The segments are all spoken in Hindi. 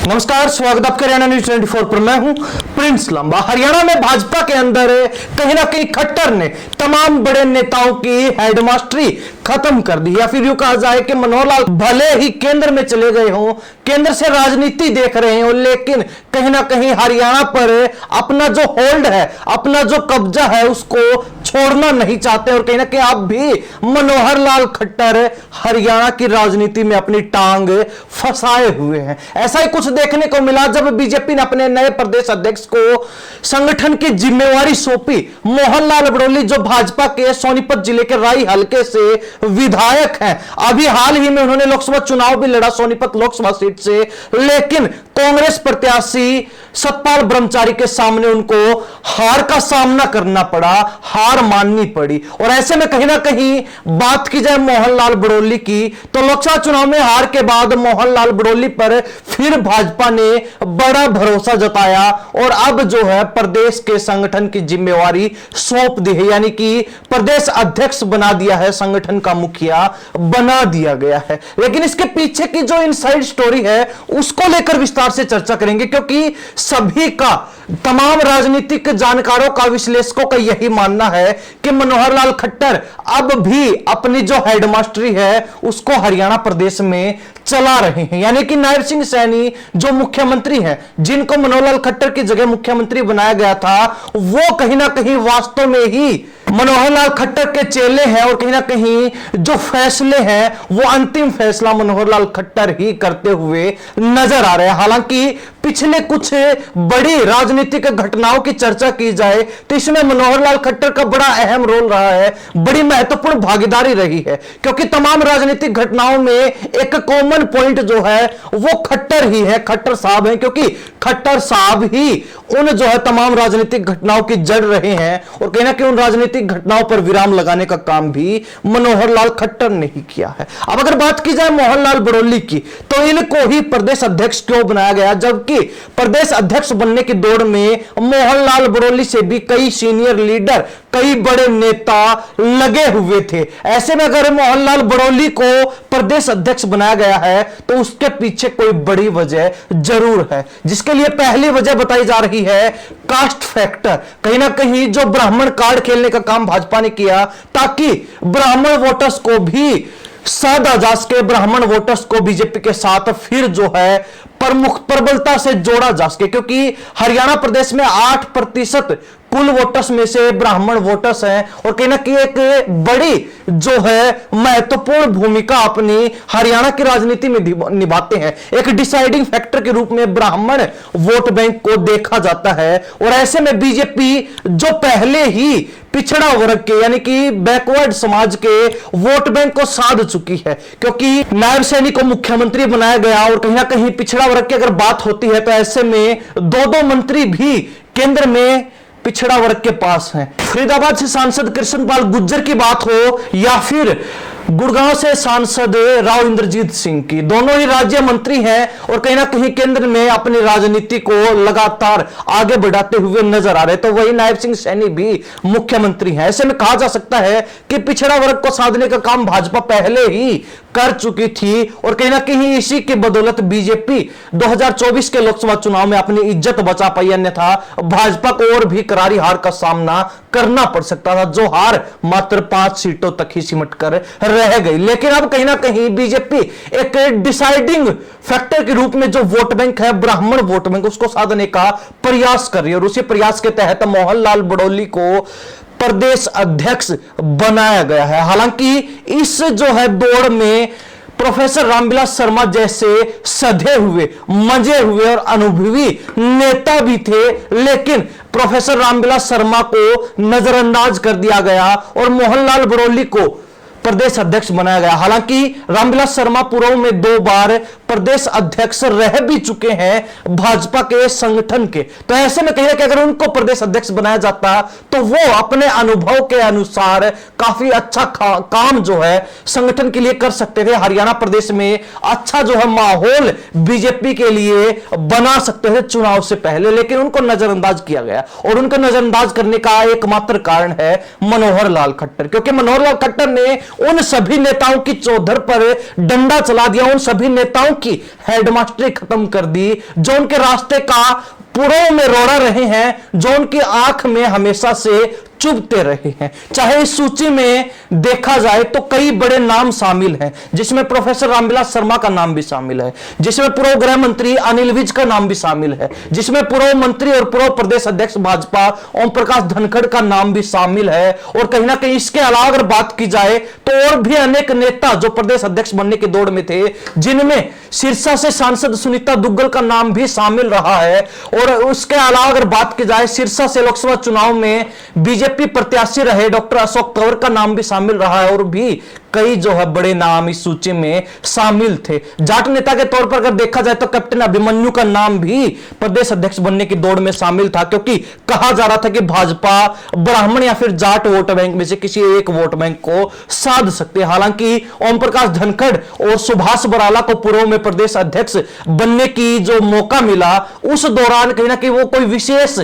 नमस्कार, स्वागत आपका हरियाणा न्यूज 24 पर। मैं हूं प्रिंस लंबा। हरियाणा में भाजपा के अंदर कहीं ना कहीं खट्टर ने तमाम बड़े नेताओं की हेडमास्टरी खत्म कर दी, या फिर यूं कहा जाए कि मनोहर लाल भले ही केंद्र में चले गए हों, केंद्र से राजनीति देख रहे हो, लेकिन कहीं ना कहीं हरियाणा पर अपना जो होल्ड है, अपना जो कब्जा है, उसको छोड़ना नहीं चाहते। और कहीं ना कहीं अब भी मनोहर लाल खट्टर हरियाणा की राजनीति में अपनी टांग फंसाए हुए हैं। ऐसा ही कुछ देखने को मिला जब बीजेपी ने अपने नए प्रदेश अध्यक्ष को संगठन की जिम्मेवारी सौंपी। मोहन लाल बड़ोली जो भाजपा के सोनीपत जिले के राई हलके से विधायक हैं, अभी हाल ही में उन्होंने लोकसभा चुनाव भी लड़ा सोनीपत लोकसभा सीट से, लेकिन कांग्रेस प्रत्याशी सतपाल ब्रह्मचारी के सामने उनको हार का सामना करना पड़ा, हार माननी पड़ी। और ऐसे में कहीं ना कहीं बात की जाए मोहनलाल बड़ोली की, तो लोकसभा चुनाव में हार के बाद मोहनलाल बड़ोली पर फिर भाजपा ने बड़ा भरोसा जताया और अब जो है प्रदेश के संगठन की जिम्मेवारी सौंप दी है, यानी कि प्रदेश अध्यक्ष बना दिया है, संगठन का मुखिया बना दिया गया है। लेकिन इसके पीछे की जो इनसाइड स्टोरी है उसको लेकर विस्तार से चर्चा करेंगे, क्योंकि सभी का, तमाम राजनीतिक जानकारों का, विश्लेषकों का यही मानना है कि मनोहर लाल खट्टर अब भी अपनी जो हेडमास्टरी है उसको हरियाणा प्रदेश में चला रहे हैं। यानी कि नायब सिंह सैनी जो मुख्यमंत्री हैं, जिनको मनोहर लाल खट्टर की जगह मुख्यमंत्री बनाया गया था, वो कहीं ना कहीं वास्तव में ही मनोहर लाल खट्टर के चेले हैं और कहीं ना कहीं जो फैसले हैं वो अंतिम फैसला मनोहर लाल खट्टर ही करते हुए नजर आ रहे हैं। हालांकि पिछले कुछ बड़ी राजनीतिक घटनाओं की चर्चा की जाए तो इसमें मनोहर लाल खट्टर का बड़ा अहम रोल रहा है, बड़ी महत्वपूर्ण भागीदारी रही है, क्योंकि तमाम राजनीतिक घटनाओं में एक कॉमन पॉइंट जो है वो खट्टर ही है, खट्टर साहब हैं, क्योंकि खट्टर साहब ही उन जो है तमाम राजनीतिक घटनाओं की जड़ रहे हैं और कहीं ना कहीं उन राजनीतिक घटनाओं पर विराम लगाने का काम भी मनोहर लाल खट्टर ने ही किया है। अब अगर बात की जाए मोहन लाल बड़ोली की, तो इनको ही प्रदेश अध्यक्ष क्यों बनाया गया, जबकि प्रदेश अध्यक्ष बनने की दौड़ में मोहन लाल बड़ोली से भी कई सीनियर लीडर, कई बड़े नेता लगे हुए थे। ऐसे में अगर मोहन लाल बड़ोली को प्रदेश अध्यक्ष बनाया गया है तो उसके पीछे कोई बड़ी वजह जरूर है, जिसके लिए पहली वजह बताई जा रही है कास्ट फैक्टर। कहीं ना कहीं जो ब्राह्मण कार्ड खेलने का काम भाजपा ने किया ताकि ब्राह्मण वोटर्स को भी साधा जा सके, ब्राह्मण वोटर्स को बीजेपी के साथ फिर जो है प्रमुख प्रबलता से जोड़ा जा सके, क्योंकि हरियाणा प्रदेश में 8% कुल वोटर्स में से ब्राह्मण वोटर्स हैं और कहीं ना कहीं एक बड़ी जो है महत्वपूर्ण भूमिका अपनी हरियाणा की राजनीति में निभाते हैं। एक डिसाइडिंग फैक्टर के रूप में ब्राह्मण वोट बैंक को देखा जाता है। और ऐसे में बीजेपी जो पहले ही पिछड़ा वर्ग के, यानी कि बैकवर्ड समाज के वोट बैंक को साध चुकी है, क्योंकि नायब सैनी को मुख्यमंत्री बनाया गया और कहीं ना कहीं पिछड़ा वर्ग की अगर बात होती है तो ऐसे में दो मंत्री भी केंद्र में पिछड़ा वर्ग के पास हैं। फरीदाबाद से सांसद कृष्णपाल गुर्जर की बात हो या फिर गुड़गांव से सांसद राव इंद्रजीत सिंह की, दोनों ही राज्य मंत्री हैं और कहीं ना कहीं केंद्र में अपनी राजनीति को लगातार आगे बढ़ाते हुए नजर आ रहे। तो वही नायब सिंह सैनी भी मुख्यमंत्री हैं। ऐसे में कहा जा सकता है कि पिछड़ा वर्ग को साधने का काम भाजपा पहले ही कर चुकी थी और कहीं ना कहीं इसी की बदौलत बीजेपी 2024 के लोकसभा चुनाव में अपनी इज्जत बचा पाई, अन्यथा भाजपा को और भी करारी हार का सामना करना पड़ सकता था, जो हार मात्र 5 सीटों तक ही सिमट कर रह गई। लेकिन अब कहीं ना कहीं बीजेपी एक डिसाइडिंग फैक्टर के रूप में जो वोट बैंक है, ब्राह्मण वोट बैंक, उसको साधने का प्रयास कर रही है और उसी प्रयास के तहत मोहन लाल बड़ोली को प्रदेश अध्यक्ष बनाया गया है। हालांकि इस जो है दौड़ में प्रोफेसर रामविलास शर्मा जैसे सधे हुए, मजे हुए और अनुभवी नेता भी थे, लेकिन प्रोफेसर रामविलास शर्मा को नजरअंदाज कर दिया गया और मोहन लाल बड़ोली को प्रदेश अध्यक्ष बनाया गया। हालांकि रामविलास शर्मा पूर्व में 2 बार प्रदेश अध्यक्ष रह भी चुके हैं भाजपा के संगठन के, तो ऐसे में कहीं अगर उनको प्रदेश अध्यक्ष बनाया जाता तो वो अपने अनुभव के अनुसार काफी अच्छा काम जो है संगठन के लिए कर सकते थे। हरियाणा प्रदेश में अच्छा जो है माहौल बीजेपी के लिए बना सकते थे चुनाव से पहले, लेकिन उनको नजरअंदाज किया गया और उनको नजरअंदाज करने का एकमात्र कारण है मनोहर लाल खट्टर, क्योंकि मनोहर लाल खट्टर ने उन सभी नेताओं की चौधर पर डंडा चला दिया, उन सभी नेताओं की हेडमास्टरी खत्म कर दी, जो उनके रास्ते का पुरों में रोड़ा रहे हैं, जो उनकी आंख में हमेशा से चुभते रहे हैं। चाहे इस सूची में देखा जाए तो कई बड़े नाम शामिल हैं, जिसमें प्रोफेसर रामविलास शर्मा का नाम भी शामिल है, जिसमें पूर्व गृह मंत्री अनिल विज का नाम भी शामिल है, जिसमें पूर्व मंत्री और पूर्व प्रदेश अध्यक्ष भाजपा ओम प्रकाश धनखड़ का नाम भी शामिल है। और कहीं ना कहीं इसके अलावा अगर बात की जाए तो और भी अनेक नेता जो प्रदेश अध्यक्ष बनने की दौड़ में थे, जिनमें सिरसा से सांसद सुनीता दुग्गल का नाम भी शामिल रहा है। और उसके अलावा अगर बात की जाए, सिरसा से लोकसभा चुनाव में बीजेपी प्रत्याशी रहे डॉक्टर अशोक तंवर का नाम भी शामिल रहा है। और भी कई जो है बड़े नाम इस सूची में शामिल थे। जाट नेता के तौर पर अगर देखा जाए तो कैप्टन अभिमन्यु का नाम भी प्रदेश अध्यक्ष बनने की दौड़ में शामिल था, क्योंकि कहा जा रहा था कि भाजपा ब्राह्मण या फिर जाट वोट बैंक में से किसी एक वोट बैंक को साध सकते हैं। हालांकि ओम प्रकाश धनखड़ और सुभाष बराला को पूर्व में प्रदेश अध्यक्ष बनने की जो मौका मिला, उस दौरान कहीं ना कहीं वो कोई विशेष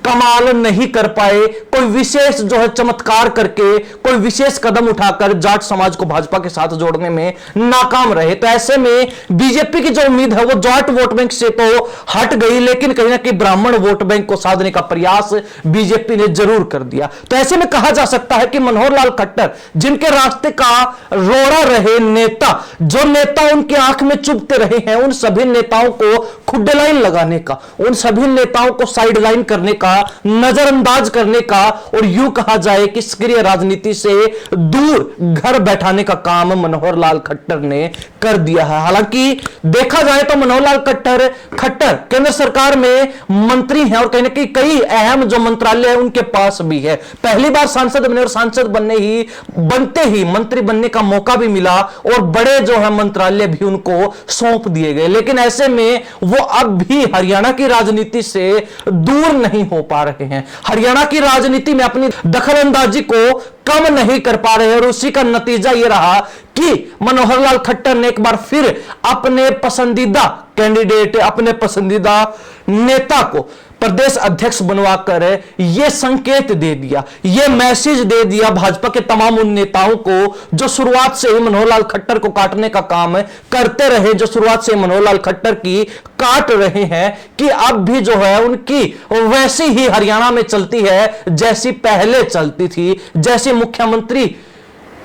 कमाल नहीं कर पाए, कोई विशेष जो है चमत्कार करके, कोई विशेष कदम उठाकर जाट समाज को भाजपा के साथ जोड़ने में नाकाम रहे। तो ऐसे में बीजेपी की जो उम्मीद है वो जाट वोट बैंक से तो हट गई, लेकिन कहीं ना कहीं ब्राह्मण वोट बैंक को साधने का प्रयास बीजेपी ने जरूर कर दिया। तो ऐसे में कहा जा सकता है कि मनोहर लाल खट्टर, जिनके रास्ते का रोड़ा रहे नेता, जो नेता उनकी आंख में चुभते रहे हैं, उन सभी नेताओं को खुड्डे लाइन लगाने का, उन सभी नेताओं को साइड लाइन करने का, नजरअंदाज करने का, और यूं कहा जाए कि सक्रिय राजनीति से दूर घर बैठाने का काम मनोहर लाल खट्टर ने कर दिया है। हालांकि देखा जाए तो मनोहर लाल खट्टर केंद्र सरकार में मंत्री हैं और कहीं ना कहीं कई अहम जो मंत्रालय है उनके पास भी है। पहली बार सांसद बने और सांसद बनते ही मंत्री बनने का मौका भी मिला और बड़े जो है मंत्रालय भी उनको सौंप दिए गए। लेकिन ऐसे में वो अब भी हरियाणा की राजनीति से दूर नहीं हो पा रहे हैं, हरियाणा की राजनीति में अपनी दखलंदाजी को कम नहीं कर पा रहे हैं। और उसी का नतीजा यह रहा कि मनोहर लाल खट्टर ने एक बार फिर अपने पसंदीदा कैंडिडेट, अपने पसंदीदा नेता को प्रदेश अध्यक्ष बनवाकर यह संकेत दे दिया, यह मैसेज दे दिया भाजपा के तमाम उन नेताओं को जो शुरुआत से ही मनोहर लाल खट्टर को काटने का काम करते रहे, जो शुरुआत से मनोहर लाल खट्टर की काट रहे हैं, कि अब भी जो है उनकी वैसी ही हरियाणा में चलती है जैसी पहले चलती थी, जैसे मुख्यमंत्री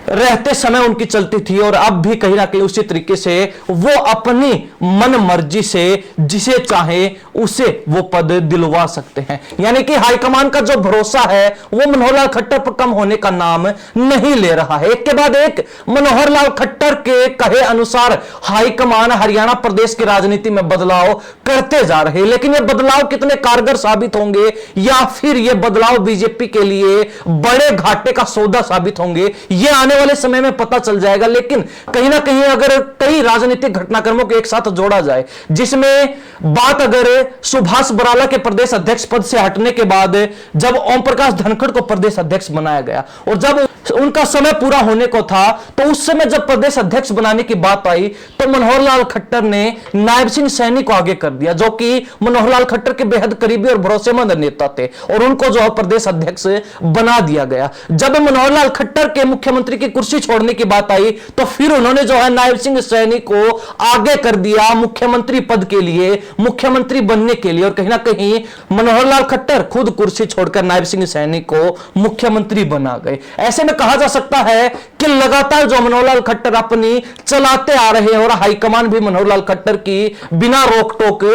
रहते समय उनकी चलती थी। और अब भी कहीं ना कहीं उसी तरीके से वो अपनी मन मर्जी से जिसे चाहे उसे वो पद दिलवा सकते हैं। यानी कि हाईकमान का जो भरोसा है वो मनोहर लाल खट्टर पर कम होने का नाम नहीं ले रहा है। एक के बाद एक मनोहर लाल खट्टर के कहे अनुसार हाईकमान हरियाणा प्रदेश की राजनीति में बदलाव करते जा रहे हैं। लेकिन ये बदलाव कितने कारगर साबित होंगे या फिर ये बदलाव बीजेपी के लिए बड़े घाटे का सौदा साबित होंगे, ये आने वाले समय में पता चल जाएगा। लेकिन कहीं ना कहीं अगर कई राजनीतिक घटनाक्रमों को एक साथ जोड़ा जाए, जिसमें बात अगर सुभाष बराला के प्रदेश अध्यक्ष पद से हटने के बाद जब ओम प्रकाश धनखड़ को प्रदेश अध्यक्ष बनाया गया और जब उनका समय पूरा होने को था, तो उस समय जब प्रदेश अध्यक्ष बनाने की बात आई तो मनोहर लाल खट्टर ने नायब सिंह सैनी को आगे कर दिया, जो कि मनोहर लाल खट्टर के बेहद करीबी और भरोसेमंद नेता थे, और उनको जो प्रदेश अध्यक्ष बना दिया गया। जब मनोहर लाल खट्टर के मुख्यमंत्री की कुर्सी छोड़ने की बात आई तो फिर उन्होंने जो है नायब सिंह सैनी को आगे कर दिया मुख्यमंत्री पद के लिए, मुख्यमंत्री बनने के लिए। और कहीं ना कहीं मनोहर लाल खट्टर खुद कुर्सी छोड़कर नायब सिंह सैनी को मुख्यमंत्री बना गए। ऐसे में कहा जा सकता है कि लगातार जो मनोहर लाल खट्टर अपनी चलाते आ रहे हैं और हाईकमान भी मनोहर लाल खट्टर की बिना रोक टोक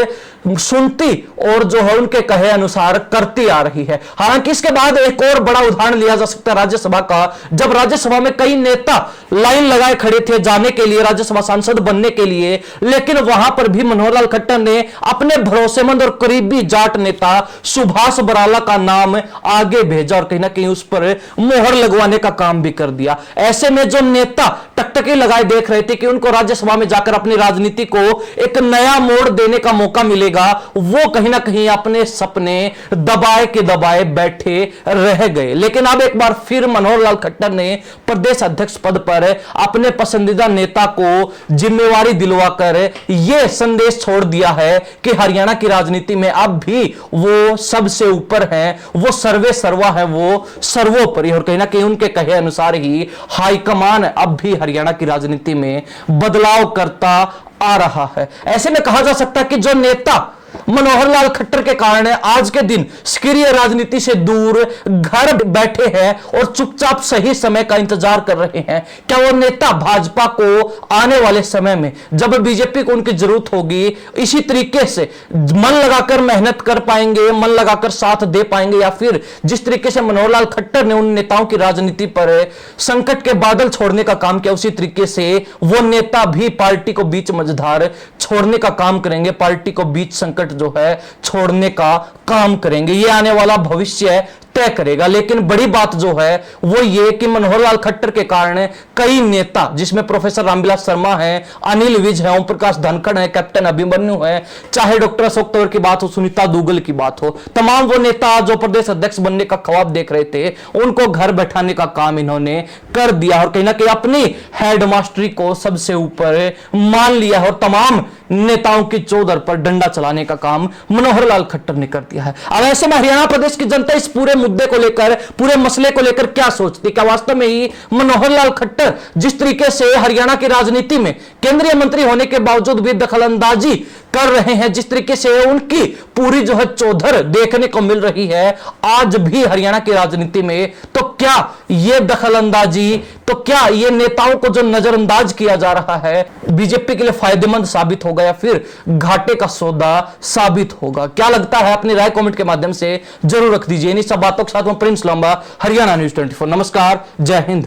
सुनती और जो है उनके कहे अनुसार करती आ रही है। हालांकि इसके बाद एक और बड़ा उदाहरण लिया जा सकता है राज्यसभा का, जब राज्यसभा में कई नेता लाइन लगाए खड़े थे जाने के लिए, राज्यसभा सांसद बनने के लिए, लेकिन वहां पर भी मनोहर लाल खट्टर ने अपने भरोसेमंद और करीबी जाट नेता सुभाष बराला का नाम आगे भेजा और कहीं ना कहीं उस पर मोहर लगवाने का काम भी कर दिया। ऐसे में जो नेता टकटकी लगाए देख रहे थे कि उनको राज्यसभा में जाकर अपनी राजनीति को एक नया मोड़ देने का मौका मिलेगा, सकेगा, वो कहीं ना कहीं अपने सपने दबाए के दबाए बैठे रह गए। लेकिन अब एक बार फिर मनोहर लाल खट्टर ने प्रदेश अध्यक्ष पद पर अपने पसंदीदा नेता को जिम्मेवारी दिलवाकर यह संदेश छोड़ दिया है कि हरियाणा की राजनीति में अब भी वो सबसे ऊपर हैं, वो सर्वे सर्वा है, वो सर्वोपरि। और कहीं ना कहीं उनके कहे अनुसार ही हाईकमान अब भी हरियाणा की राजनीति में बदलाव करता आ रहा है। ऐसे में कहा जा सकता है कि जो नेता मनोहर लाल खट्टर के कारण आज के दिन सक्रिय राजनीति से दूर घर बैठे हैं और चुपचाप सही समय का इंतजार कर रहे हैं, क्या वो नेता भाजपा को आने वाले समय में जब बीजेपी को उनकी जरूरत होगी इसी तरीके से मन लगाकर मेहनत कर पाएंगे, मन लगाकर साथ दे पाएंगे, या फिर जिस तरीके से मनोहर लाल खट्टर ने उन नेताओं की राजनीति पर संकट के बादल छोड़ने का काम किया, उसी तरीके से वो नेता भी पार्टी को बीच मझधार छोड़ने का काम करेंगे, पार्टी को बीच संकट जो है छोड़ने का काम करेंगे। ये आने वाला भविष्य तय करेगा। लेकिन बड़ी बात जो है वो ये कि मनोहर लाल खट्टर के कारण कई नेता, जिसमें प्रोफेसर रामविलास शर्मा है, अनिल विज है, ओम प्रकाश धनखड़ है, कैप्टन अभिमन्यु है, चाहे डॉक्टर अशोक तंवर की बात हो, सुनीता दुग्गल की बात हो, तमाम वो नेता जो प्रदेश अध्यक्ष बनने का ख्वाब देख रहे थे, उनको घर बैठाने का काम इन्होंने कर दिया और कहीं ना कहीं अपनी हेडमास्टरी को सबसे ऊपर मान लिया है और तमाम नेताओं की चौधर पर डंडा चलाने का काम मनोहर लाल खट्टर ने कर दिया है। अब ऐसे में हरियाणा प्रदेश की जनता इस पूरे मुद्दे को लेकर, पूरे मसले को लेकर क्या सोचती? क्या वास्तव में ही मनोहर लाल खट्टर जिस तरीके से हरियाणा की राजनीति में केंद्रीय मंत्री होने के बावजूद भी दखलंदाजी कर रहे हैं, जिस तरीके से उनकी पूरी जो है चौधर देखने को मिल रही है आज भी हरियाणा की राजनीति में, तो क्या यह दखलंदाजी, तो क्या यह नेताओं को जो नजरअंदाज किया जा रहा है बीजेपी के लिए फायदेमंद साबित होगा या फिर घाटे का सौदा साबित होगा? क्या लगता है? अपनी राय कमेंट के माध्यम से जरूर रख दीजिए। इन सब बातों के साथ मैं प्रिंस लांबा, हरियाणा न्यूज़ 24। नमस्कार, जय हिंद।